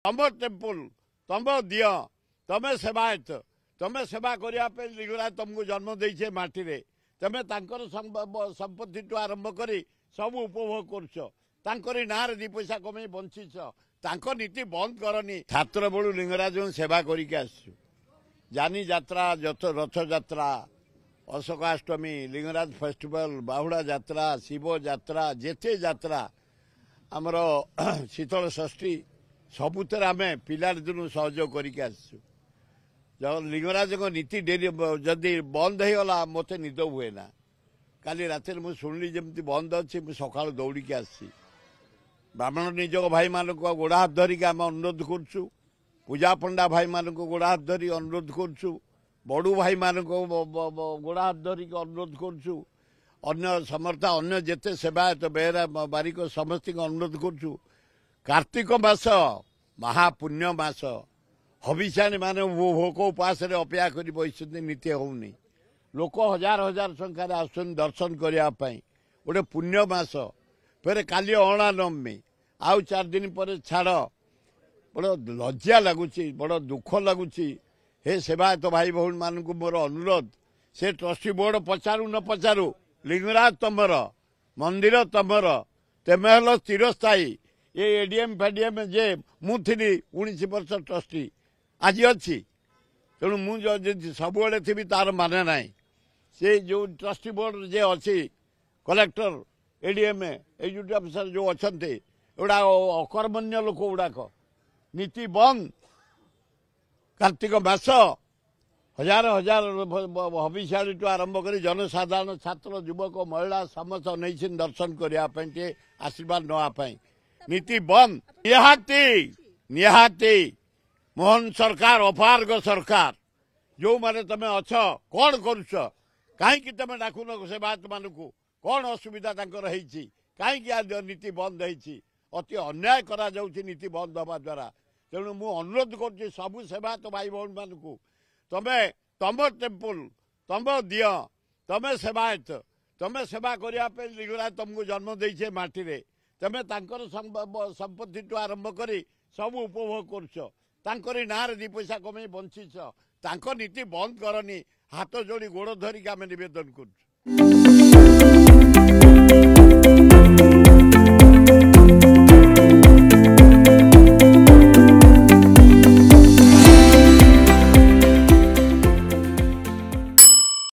तम टेम्पल तम दिय तमें सेवायत तमें सेवा करने लिंगराज तुमको जन्म देछे माटी रे तमें तांकर संपत्ति टू आरंभ करी सब उपभोग कर ना दी पैसा कमे बंचिछ तांको नीति बंद करनी छात्र बड़ू लिंगराज सेवा करिके आसु जानी यात्रा रथ यात्रा अशोकाष्टमी लिंगराज फेस्टिवल बाहुड़ा यात्रा शिव यात्रा जेते यात्रा आमर शीतल षष्ठी सबुतर आम पिला दिन सहयोग करके आसु लिंगराज नीति डेरी जदि बंद हो गला मत निद हुए ना काली रात मुझे शुणिली जमी बंद अच्छी मुझे सका दौड़ी आसी ब्राह्मण निजक भाई मान गोड़ हाथ धरिक आम अनुरोध करुँ पूजा पंडा भाई मान गोड़ हाथ धरी अनुरोध करुँ बड़ू भाई मान गोड़ हाथ धरिक अनुरोध करुँ अन्य समर्था अन्य जेते सेवायत बेहरा बारिक समस्त अनुरोध करुँ कार्तिक मास महापुण्य मास हबिषाणी माने भोक उपास अपेक्षा कर बसती नीति होनी लोक हजार हजार संख्यार आसन दर्शन करने गोटे पुण्य मास फिर काली अणा नवमी आउ 4 दिन पर छाड़ बड़ लज्जा लगुच बड़ दुख लगुच हे सेवायत भाई भौणी मान मोर अनुरोध से ट्रस्टी बोर्ड पचारू न पचारू लिंगराज तमर मंदिर तमर तेमे हल स्थिरस्थायी ये एडीएम फेडीएम जे मुझी 19 वर्ष ट्रस्टी आज अच्छी तेणु मुझे सबुले थी तार माने ना से जो ट्रस्टी बोर्ड जे अच्छी कलेक्टर एडीएम एग्जीक्यूटिव अफिसर जो अच्छा एगुड़ा अकर्मण्य लोक गुड़ाक नीति बंद कार्तिक मास हजार हजार हबिषाणी टू आरंभ कर जनसाधारण छात्र युवक महिला समस्त नहीं दर्शन करने आशीर्वाद नापी नीति बंद निहाती मोहन सरकार अपारग सरकार जो माने तमें अछ कौन करुच कहीं तमें डाकुन सेवायत मान को कौन असुविधा कहीं नीति बंद होती अति अन्याय करा जाउछि नीति बंद हवा द्वारा तेणु मु अनुरोध कर सबू सेवायत भाई भौणी मान को तमें तम टेम्पल तम दिय तमें सेवायत तमें सेवा करने लिंगराज तुमको जन्म देछे माटी रे तमें तांकर संपत्ति टू आरंभ करी सब उपभोग कर ना दी पैसा कमे बंचिछ तांको नीति बंद करनी हाथ जोड़ी गोड़ धरिक आम नवेदन कर।